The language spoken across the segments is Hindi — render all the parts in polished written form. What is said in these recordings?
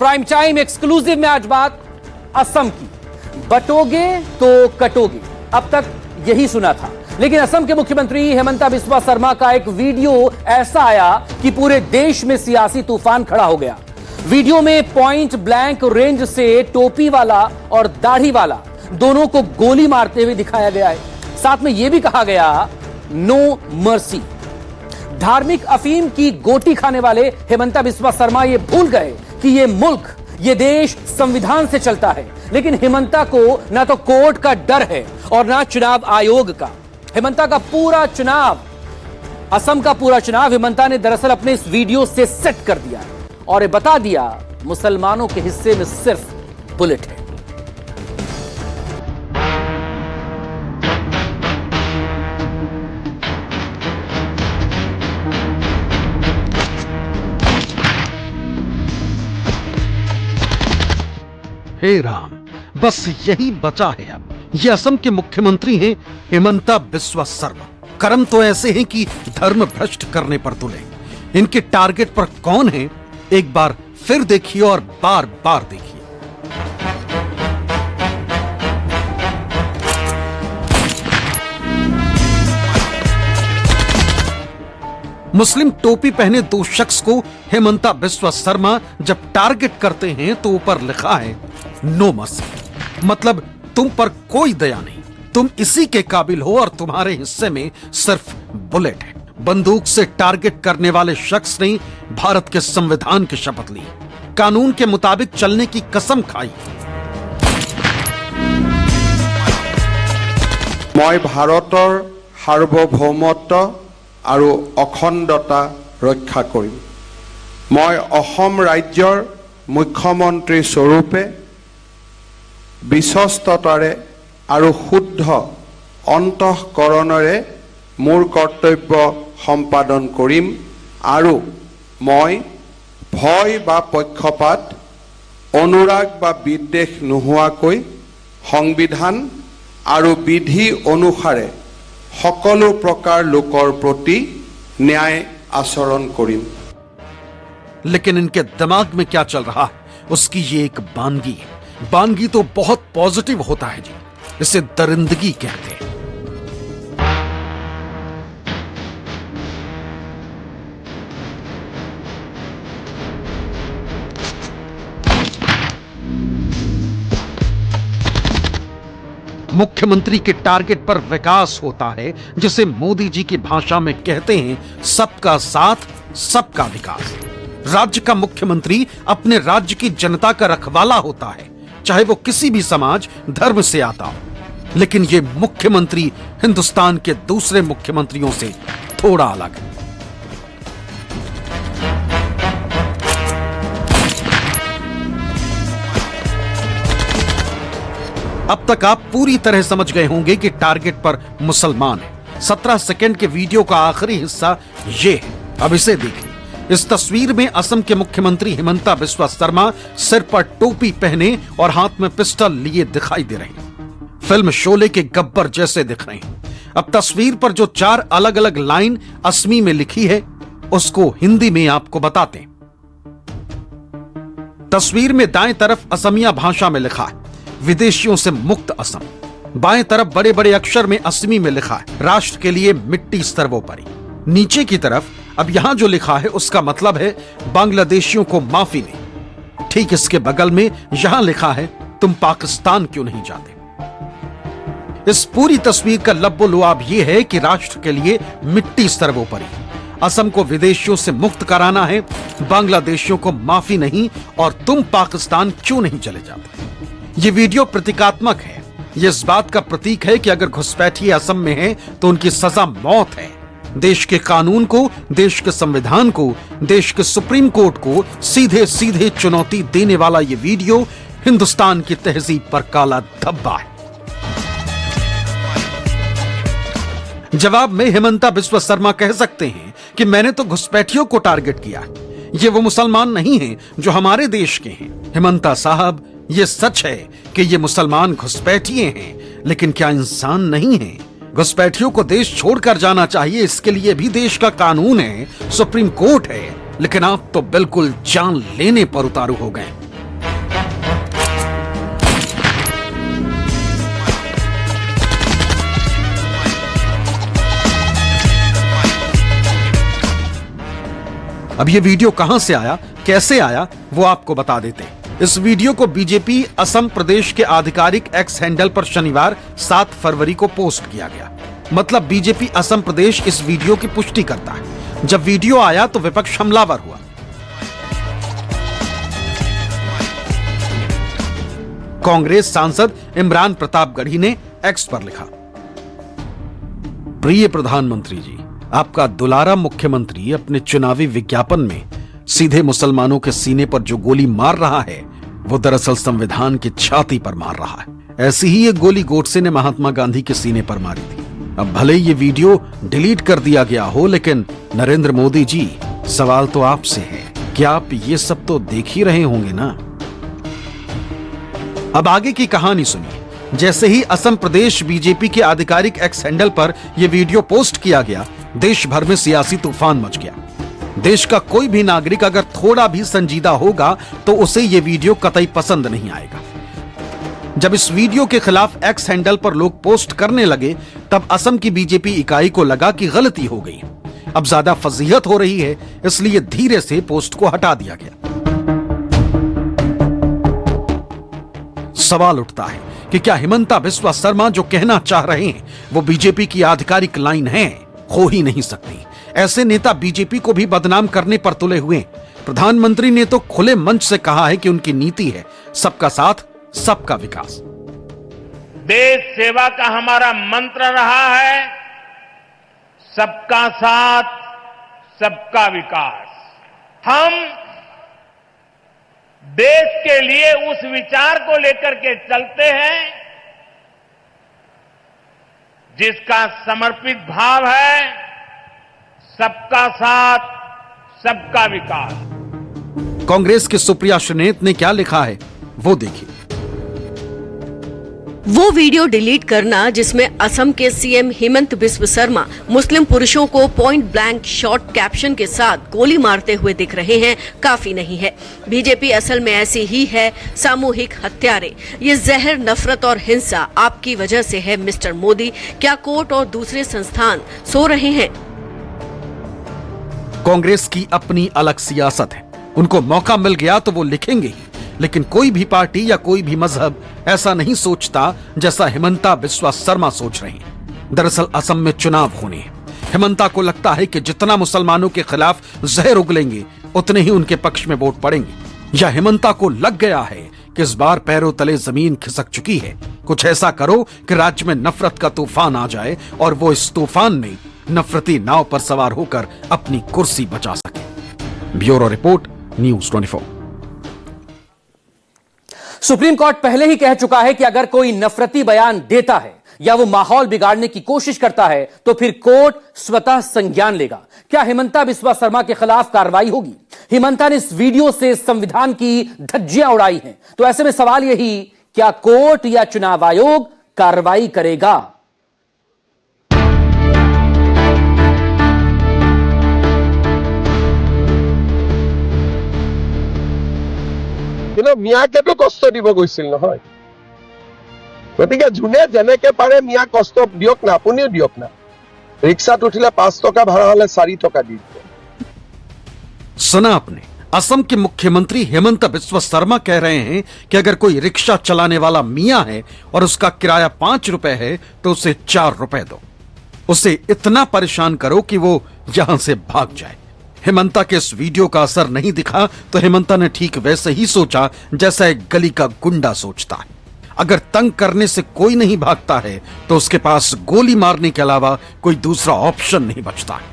प्राइम टाइम एक्सक्लूसिव में आज बात असम की। बटोगे तो कटोगे, अब तक यही सुना था, लेकिन असम के मुख्यमंत्री हेमंता बिस्वा शर्मा का एक वीडियो ऐसा आया कि पूरे देश में सियासी तूफान खड़ा हो गया। वीडियो में पॉइंट ब्लैंक रेंज से टोपी वाला और दाढ़ी वाला दोनों को गोली मारते हुए दिखाया गया है। साथ में यह भी कहा गया, नो मर्सी। धार्मिक अफीम की गोटी खाने वाले हेमंता बिस्वा शर्मा ये भूल गए कि ये मुल्क, ये देश संविधान से चलता है, लेकिन हेमंता को ना तो कोर्ट का डर है और ना चुनाव आयोग का। हेमंता का पूरा चुनाव, असम का पूरा चुनाव हेमंता ने दरअसल अपने इस वीडियो से सेट कर दिया और ये बता दिया मुसलमानों के हिस्से में सिर्फ बुलेट है। हे राम, बस यही बचा है। अब ये असम के मुख्यमंत्री हैं हेमंता बिस्वा शर्मा। कर्म तो ऐसे हैं कि धर्म भ्रष्ट करने पर तुले। इनके टारगेट पर कौन है, एक बार फिर देखिए और बार बार देखिए। मुस्लिम टोपी पहने दो शख्स को हेमंता बिस्वा शर्मा जब टारगेट करते हैं तो ऊपर लिखा है नो मर्सी, मतलब तुम पर कोई दया नहीं, तुम इसी के काबिल हो और तुम्हारे हिस्से में सिर्फ बुलेट है। बंदूक से टारगेट करने वाले शख्स ने भारत के संविधान की शपथ ली, कानून के मुताबिक चलने की कसम खाई। मैं भारतर सार्वभौमत्व और अखंडता रक्षा करिम। मैं असम राज्यर मुख्यमंत्री स्वरूपे विश्वस्ततारे और शुद्ध अंतःकरणरे मोर कर्तव्य सम्पादन करिम आरु मैं भय बा पक्षपात अनुराग बा विद्वेष नोहोवाकै संविधान आरु विधि अनुसारे सकलो प्रकार लोकर प्रति न्याय आचरण करिम। लेकिन इनके दिमाग में क्या चल रहा है, उसकी ये एक बानगी है। बानगी तो बहुत पॉजिटिव होता है जी, इसे दरिंदगी कहते हैं। मुख्यमंत्री के टारगेट पर विकास होता है, जिसे मोदी जी की भाषा में कहते हैं सबका साथ सबका विकास। राज्य का मुख्यमंत्री अपने राज्य की जनता का रखवाला होता है, चाहे वो किसी भी समाज धर्म से आता हो। लेकिन ये मुख्यमंत्री हिंदुस्तान के दूसरे मुख्यमंत्रियों से थोड़ा अलग है। अब तक आप पूरी तरह समझ गए होंगे कि टारगेट पर मुसलमान है। 17 सेकंड के वीडियो का आखिरी हिस्सा ये है, अब इसे देखिए। इस तस्वीर में असम के मुख्यमंत्री हेमंता बिस्वा शर्मा सिर पर टोपी पहने और हाथ में पिस्टल लिए दिखाई दे रहे हैं। फिल्म शोले के गब्बर जैसे दिख रहे हैं। अब तस्वीर पर जो 4 अलग अलग लाइन असमी में लिखी है, उसको हिंदी में आपको बताते हैं। तस्वीर में दाएं तरफ असमिया भाषा में लिखा है विदेशियों से मुक्त असम। बाएं तरफ बड़े बड़े अक्षर में असमी में लिखा है राष्ट्र के लिए मिट्टी सर्वोपरि। नीचे की तरफ अब यहां जो लिखा है उसका मतलब है बांग्लादेशियों को माफी नहीं। ठीक इसके बगल में यहां लिखा है तुम पाकिस्तान क्यों नहीं जाते। इस पूरी तस्वीर का लब्बो लुआब यह है कि राष्ट्र के लिए मिट्टी सर्वोपरि। असम को विदेशियों से मुक्त कराना है, बांग्लादेशियों को माफी नहीं, और तुम पाकिस्तान क्यों नहीं चले जाते। ये वीडियो प्रतीकात्मक है। ये इस बात का प्रतीक है कि अगर घुसपैठिए असम में हैं तो उनकी सजा मौत है। देश के कानून को, देश के संविधान को, देश के सुप्रीम कोर्ट को सीधे सीधे चुनौती देने वाला ये वीडियो हिंदुस्तान की तहजीब पर काला धब्बा है। जवाब में हेमंता बिस्वा शर्मा कह सकते हैं कि मैंने तो घुसपैठियों को टारगेट किया, ये वो मुसलमान नहीं हैं जो हमारे देश के हैं। हेमंता साहब, ये सच है कि ये मुसलमान घुसपैठिए हैं, लेकिन क्या इंसान नहीं हैं? घुसपैठियों को देश छोड़कर जाना चाहिए, इसके लिए भी देश का कानून है, सुप्रीम कोर्ट है, लेकिन आप तो बिल्कुल जान लेने पर उतारू हो गए। अब ये वीडियो कहां से आया, कैसे आया, वो आपको बता देते हैं। इस वीडियो को बीजेपी असम प्रदेश के आधिकारिक एक्स हैंडल पर शनिवार 7 फरवरी को पोस्ट किया गया। मतलब बीजेपी असम प्रदेश इस वीडियो की पुष्टि करता है। जब वीडियो आया तो विपक्ष हमलावर हुआ। कांग्रेस सांसद इमरान प्रताप गढ़ी ने एक्स पर लिखा, प्रिय प्रधानमंत्री जी, आपका दुलारा मुख्यमंत्री अपने चुनावी विज्ञापन में सीधे मुसलमानों के सीने पर जो गोली मार रहा है वो दरअसल संविधान की छाती पर मार रहा है। ऐसी ही एक गोली गोडसे ने महात्मा गांधी के सीने पर मारी थी। अब भले ये वीडियो डिलीट कर दिया गया हो, लेकिन नरेंद्र मोदी जी, सवाल तो आपसे है कि आप ये सब तो देख ही रहे होंगे ना। अब आगे की कहानी सुनिए। जैसे ही असम प्रदेश बीजेपी के आधिकारिक एक्स हैंडल पर यह वीडियो पोस्ट किया गया, देश भर में सियासी तूफान मच गया। देश का कोई भी नागरिक अगर थोड़ा भी संजीदा होगा तो उसे यह वीडियो कतई पसंद नहीं आएगा। जब इस वीडियो के खिलाफ एक्स हैंडल पर लोग पोस्ट करने लगे, तब असम की बीजेपी इकाई को लगा कि गलती हो गई, अब ज्यादा फजीहत हो रही है, इसलिए धीरे से पोस्ट को हटा दिया गया। सवाल उठता है कि क्या हिमंता बिस्वा शर्मा जो कहना चाह रहे हैं वो बीजेपी की आधिकारिक लाइन है? हो ही नहीं सकती। ऐसे नेता बीजेपी को भी बदनाम करने पर तुले हुए। प्रधानमंत्री ने तो खुले मंच से कहा है कि उनकी नीति है सबका साथ, सबका विकास। देश सेवा का हमारा मंत्र रहा है सबका साथ, सबका विकास। हम देश के लिए उस विचार को लेकर के चलते हैं जिसका समर्पित भाव है सबका साथ, सबका विकास। कांग्रेस के सुप्रिया श्रीनेत ने क्या लिखा है वो देखिए। वो वीडियो डिलीट करना जिसमें असम के सीएम हेमंत बिस्वा शर्मा मुस्लिम पुरुषों को पॉइंट ब्लैंक शॉट कैप्शन के साथ गोली मारते हुए दिख रहे हैं, काफी नहीं है। बीजेपी असल में ऐसी ही है, सामूहिक हत्यारे। ये जहर, नफरत और हिंसा आपकी वजह से है मिस्टर मोदी। क्या कोर्ट और दूसरे संस्थान सो रहे हैं? कांग्रेस की अपनी अलग सियासत है। उनको मौका मिल गया तो वो लिखेंगे ही, लेकिन कोई भी पार्टी या कोई भी मजहब ऐसा नहीं सोचता जैसा हिमंता बिस्वा शर्मा सोच रहे हैं। दरअसल असम में चुनाव होने हैं। हिमंता को लगता है कि जितना मुसलमानों के खिलाफ जहर उगलेंगे उतने ही उनके पक्ष में वोट पड़ेंगे। या हिमंता को लग गया है कि इस बार पैरों तले जमीन खिसक चुकी है। कुछ ऐसा करो कि राज्य में नफरत का तूफान आ जाए और वो इस तूफान में नफरती नाव पर सवार होकर अपनी कुर्सी बचा सके। Bureau report, news 24। Supreme court पहले ही कह चुका है कि अगर कोई नफरती बयान देता है या वो माहौल बिगाड़ने की कोशिश करता है तो फिर कोर्ट स्वतः संज्ञान लेगा। क्या हिमंता बिस्वा शर्मा के खिलाफ कार्रवाई होगी? हिमंता ने इस वीडियो से संविधान की धज्जियां उड़ाई हैं, तो ऐसे में सवाल यही, क्या कोर्ट या चुनाव आयोग कार्रवाई करेगा? মিয়াকেতো কষ্ট দিব গৈছিল নহয়, গতিকে যোনে যেনেকে পাৰে মিয়া কষ্ট দিয়ক না, আপুনিও দিয়ক না। ৰিক্সাত উঠিলে 5 টকা ভাড়া হলে 4 টকা দি দিব। सुना आपने, असम के मुख्यमंत्री हेमंत बिस्वा शर्मा कह रहे हैं कि अगर कोई रिक्शा चलाने वाला मियां है और उसका किराया 5 रुपए है तो उसे 4 रुपए दो। उसे इतना परेशान करो कि वो यहां से भाग जाए। हेमंता के इस वीडियो का असर नहीं दिखा तो हेमंता ने ठीक वैसे ही सोचा जैसा एक गली का गुंडा सोचता है। अगर तंग करने से कोई नहीं भागता है तो उसके पास गोली मारने के अलावा कोई दूसरा ऑप्शन नहीं बचता है।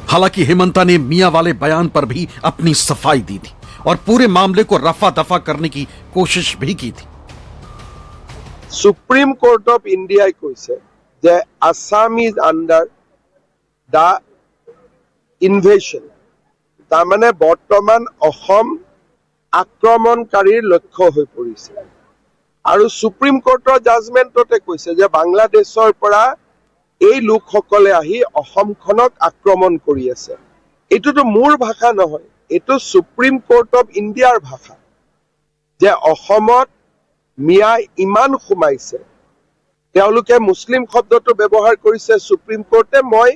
हालांकि हेमंता ने मियां वाले बयान पर भी अपनी सफाई दी थी और पूरे मामले को रफा दफा करने की कोशिश भी की थी। सुप्रीम कोर्ट ऑफ इंडिया কৈছে যে Assam is under the invasion, তার মানে বর্তমান অসম আক্রমণকারীৰ লক্ষ্য হৈ পৰিছে। আৰু সুপ্ৰিম কোৰ্টৰ জাজমেন্টতে কৈছে যে বাংলাদেশৰ পৰা এই লোকসকলে আহি অসমখনক আক্ৰমণ কৰি আছে। এইটোতো মোৰ ভাষা নহয়, এইটো সুপ্ৰিম কোৰ্ট অফ ইণ্ডিয়াৰ ভাষা যে অসমত মিয়া ইমান সোমাইছে, তেওঁলোকে মুছলিম শব্দটো ব্যৱহাৰ কৰিছে সুপ্ৰিম কোৰ্টে। মই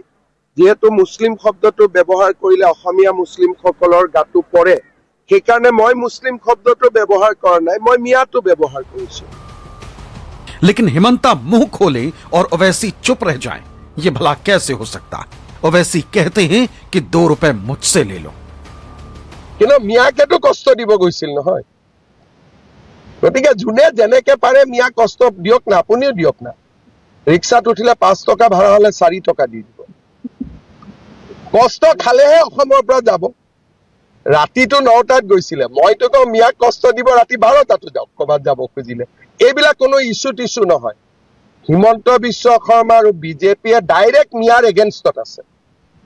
যেহেতু মুছলিম শব্দটো ব্যৱহাৰ কৰিলে অসমীয়া মুছলিমসকলৰ গাটো পৰে, সেইকাৰণে মই মুছলিম শব্দটো ব্যৱহাৰ কৰা নাই, মই মিয়াটো ব্যৱহাৰ কৰিছো। लेकिन हिमंता मुंह खोले और ओवैसी चुप रह जाएं, ये भला कैसे हो सकता? ओवैसी कहते हैं कि 2 रुपए मुझसे ले लो। কিন্তু মিয়াকেতো কষ্ট দিব গৈছিল নহয়, গতিকে যোনে যেনেকে পাৰে মিয়া কষ্ট দিয়ক না, আপুনিও দিয়ক না। ৰিক্সাত উঠিলে 5 টকা ভাড়া হলে 4 টকা দি দিব। কষ্ট খালেহে অসমৰ পৰা যাব। ৰাতিটো 9টাত গৈছিলে, মইতো কওঁ মিয়াক কষ্ট দিব ৰাতি 12টাতো যাওক ক'ৰবাত যাব খুজিলে। এইবিলাক কোনো ইছ্যু টিছ্যু নহয়। হিমন্ত বিশ্ব শৰ্মা আৰু বিজেপিয়ে ডাইৰেক্ট মিয়াৰ এগেইনষ্টত আছে,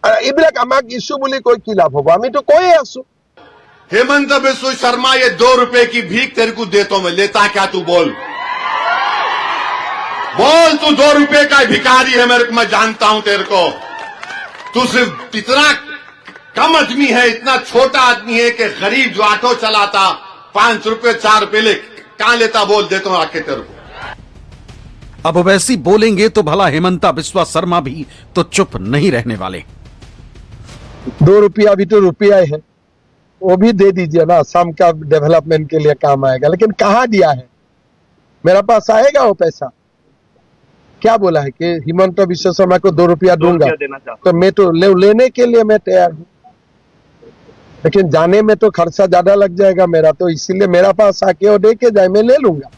আৰু এইবিলাক আমাক ইছ্যু বুলি কৈ কি লাভ হ'ব? আমিতো কৈয়ে আছো। हेमंत बिस्व शर्मा, ये 2 रुपए की भीख तेरे को देता हूं मैं, लेता क्या तू? बोल बोल, तू 2 रुपए का भिखारी है मेरे को, मैं जानता हूं तेरे को। तू सिर्फ इतना कम आदमी है, इतना छोटा आदमी है कि गरीब जो ऑटो चलाता 5 रुपए 4 रुपए ले कहां लेता? बोल, देता हूं आके तेरे को। अब ओवैसी बोलेंगे तो भला हेमंता बिस्वा शर्मा भी तो चुप नहीं रहने वाले। 2 रुपया भी तो रुपया है, वो भी दे दीजिए ना, असम का डेवलपमेंट के लिए काम आएगा। लेकिन कहाँ दिया है? मेरा पास आएगा वो पैसा? क्या बोला है कि हिमंत बिस्व शर्मा को 2 रुपया दूंगा, तो मैं तो लेने के लिए मैं तैयार हूं, लेकिन जाने में तो खर्चा ज्यादा लग जाएगा मेरा, तो इसीलिए मेरा पास आके वो दे के जाए, मैं ले लूंगा।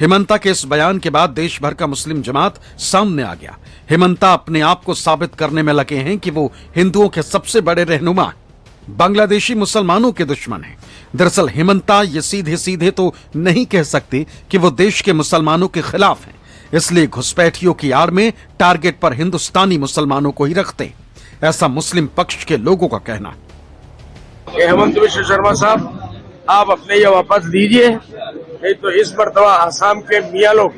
हेमंता के इस बयान के बाद देश भर का मुस्लिम जमात सामने आ गया। हेमंता अपने आप को साबित करने में लगे हैं कि वो हिंदुओं के सबसे बड़े रहनुमा, बांग्लादेशी मुसलमानों के दुश्मन हैं। दरअसल हेमंता ये सीधे सीधे तो नहीं कह सकते कि वो देश के मुसलमानों के खिलाफ हैं, इसलिए घुसपैठियों की आड़ में टारगेट पर हिंदुस्तानी मुसलमानों को ही रखते, ऐसा मुस्लिम पक्ष के लोगों का कहना। हेमंत बिस्व शर्मा साहब, आप अपने ये वापस लीजिए, नहीं तो इस मरतबा आसाम के मियाँ लोग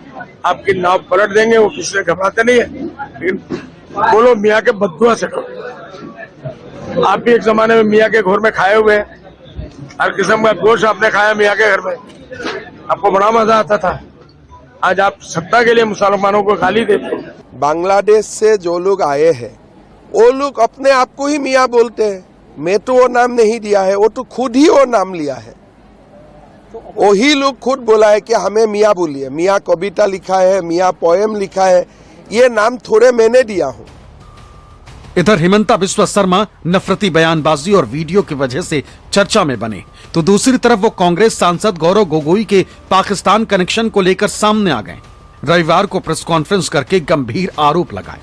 आपकी नाव पलट देंगे। वो किसी से घबराते नहीं है, लेकिन बोलो मियाँ के बद्दुआ से करो। आप भी एक जमाने में मियाँ के घर में खाए हुए हैं, हर किस्म का गोश्त आपने खाया मियाँ के घर में, आपको बड़ा मजा आता था। आज आप सत्ता के लिए मुसलमानों को गाली देते हैं। बांग्लादेश से जो लोग आए हैं वो लोग अपने आप को ही मियाँ बोलते हैं, मैं तो वो नाम नहीं दिया है, वो तो खुद ही वो नाम लिया है। वही लोग खुद बोला है कि हमें मियाँ बोलिए। मियाँ कविता लिखा है, मियाँ पोएम लिखा है, ये नाम थोड़े मैंने दिया हूँ। इधर हेमंता बिस्वा शर्मा नफरती बयानबाजी और वीडियो की वजह से चर्चा में बने, तो दूसरी तरफ वो कांग्रेस सांसद गौरव गोगोई के पाकिस्तान कनेक्शन को लेकर सामने आ गए। रविवार को प्रेस कॉन्फ्रेंस करके गंभीर आरोप लगाए।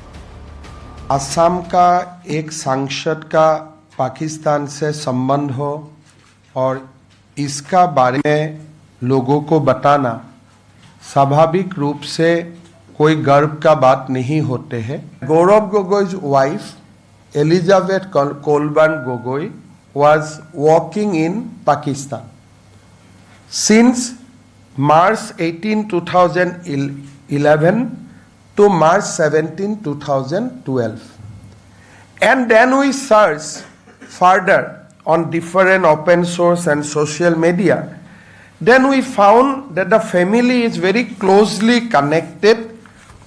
असम का एक सांसद का पाकिस्तान से संबंध हो और इसका बारे में लोगों को बताना स्वाभाविक रूप से कोई गर्व का बात नहीं होते हैं। गौरव गोगोई's wife Elizabeth Colburn Gogoi was working in Pakistan since March 18, 2011 to March 17, 2012. And then we searched further on different open source and social media. Then we found that the family is very closely connected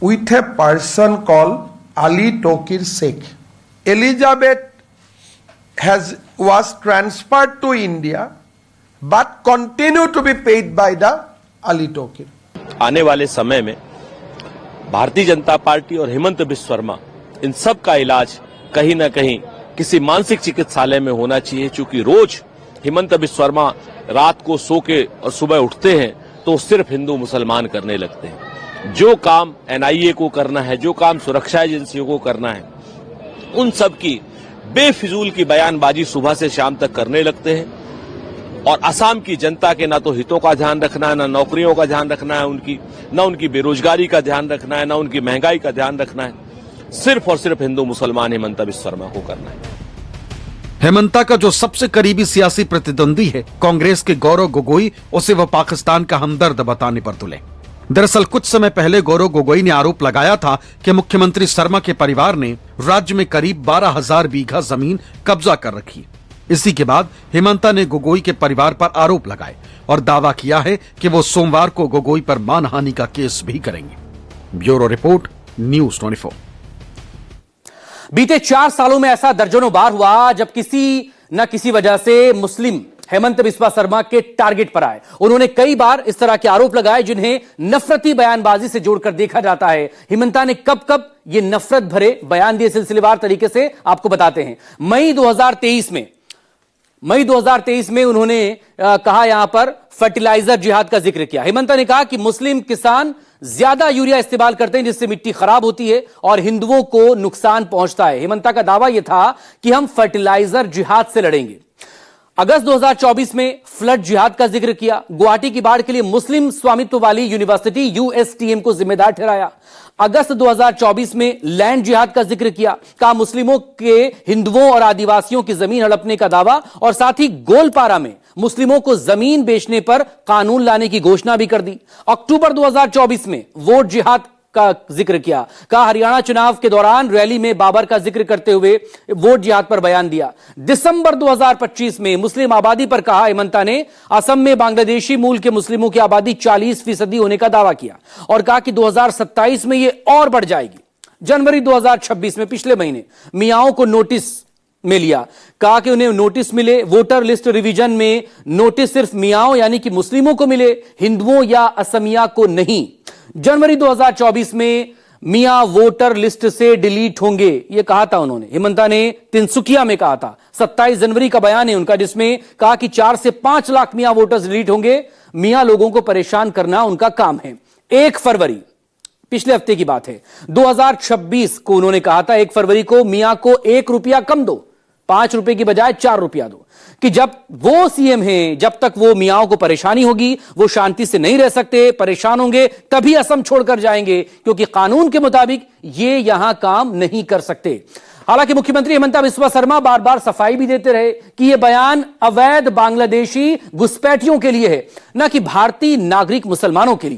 with a person called Ali Tokir Sheikh. Elizabeth was transferred to India but continue to be paid by the Ali Tokir. आने वाले समय में भारतीय जनता पार्टी और हेमंत बिस्व शर्मा इन सब का इलाज कहीं न कहीं किसी मानसिक चिकित्सालय में होना चाहिए, क्योंकि रोज हेमंत बिस्व शर्मा रात को सो के और सुबह उठते हैं तो सिर्फ हिंदू मुसलमान करने लगते हैं। जो काम एनआईए को करना है, जो काम सुरक्षा एजेंसियों को करना है, उन सब की बेफिजूल की बयानबाजी सुबह से शाम तक करने लगते हैं। और असम की जनता के ना तो हितों का ध्यान रखना है, ना नौकरियों का ध्यान रखना है, ना उनकी बेरोजगारी का ध्यान रखना है, ना उनकी महंगाई का ध्यान रखना है। सिर्फ और सिर्फ हिंदू मुसलमान हेमंत बिस्व शर्मा को करना है। हेमंता का जो सबसे करीबी सियासी प्रतिद्वंदी है कांग्रेस के गौरव गोगोई, उसे वह पाकिस्तान का हमदर्द बताने पर तुले। दरअसल कुछ समय पहले गौरव गोगोई ने आरोप लगाया था कि मुख्यमंत्री शर्मा के परिवार ने राज्य में करीब 12,000 बीघा जमीन कब्जा कर रखी। इसी के बाद हेमंता ने गोगोई के परिवार पर आरोप लगाए और दावा किया है कि वो सोमवार को गोगोई पर मानहानि का केस भी करेंगे। Bureau report, news 24। बीते 4 सालों में ऐसा दर्जनों बार हुआ जब किसी न किसी वजह से मुस्लिम हेमंत बिस्वा शर्मा के टारगेट पर आए। उन्होंने कई बार इस तरह के आरोप लगाए जिन्हें नफरती बयानबाजी से जोड़कर देखा जाता है। हेमंता ने कब कब ये नफरत भरे बयान दिए, सिलसिलेवार तरीके से आपको बताते हैं। मई 2023 में उन्होंने कहा, यहां पर फर्टिलाइजर जिहाद का जिक्र किया। हेमंता ने कहा कि मुस्लिम किसान ज्यादा यूरिया इस्तेमाल करते हैं जिससे मिट्टी खराब होती है और हिंदुओं को नुकसान पहुंचता है। हेमंता का दावा यह था कि हम फर्टिलाइजर जिहाद से लड़ेंगे। अगस्त 2024 में फ्लड जिहाद का जिक्र किया। गुवाहाटी की बाढ़ के लिए मुस्लिम स्वामित्व वाली यूनिवर्सिटी यूएसटीएम को जिम्मेदार ठहराया। अगस्त 2024 में लैंड जिहाद का जिक्र किया। कहा मुस्लिमों के हिंदुओं और आदिवासियों की जमीन हड़पने का दावा और साथ ही गोलपारा में मुस्लिमों को जमीन बेचने पर कानून लाने की घोषणा भी कर दी। अक्टूबर 2024 में वोट जिहाद का जिक्र किया। कहा हरियाणा चुनाव के दौरान रैली में बाबर का जिक्र करते हुए वोट जिहाद पर बयान दिया। दिसंबर 2025 में मुस्लिम आबादी पर कहा हेमंता ने असम में बांग्लादेशी मूल के मुस्लिमों की आबादी 40% होने का दावा किया और कहा कि 2027 में यह और बढ़ जाएगी। जनवरी 2026 में पिछले महीने मियाओं को नोटिस में लिया। कहा कि उन्हें नोटिस मिले, वोटर लिस्ट रिवीजन में नोटिस सिर्फ मियाओं यानी कि मुस्लिमों को मिले, हिंदुओं या असमिया को नहीं। जनवरी 2024 में मियां वोटर लिस्ट से डिलीट होंगे, यह कहा था उन्होंने। हेमंता ने तिनसुकिया में कहा था। 27 जनवरी का बयान है उनका जिसमें कहा कि 4 से 5 लाख मियां वोटर्स डिलीट होंगे। मियां लोगों को परेशान करना उनका काम है। 1 फरवरी पिछले हफ्ते की बात है 2026 को उन्होंने कहा था 1 फरवरी को मियां को 1 रुपया कम दो, 5 रुपए की बजाय 4 रुपया दो, कि जब वो सीएम हैं जब तक वो मियाओं को परेशानी होगी वो शांति से नहीं रह सकते, परेशान होंगे तभी असम छोड़कर जाएंगे क्योंकि कानून के मुताबिक ये यहां काम नहीं कर सकते। हालांकि मुख्यमंत्री हेमंता बिस्वा शर्मा बार बार सफाई भी देते रहे कि यह बयान अवैध बांग्लादेशी घुसपैठियों के लिए है, न कि भारतीय नागरिक मुसलमानों के लिए।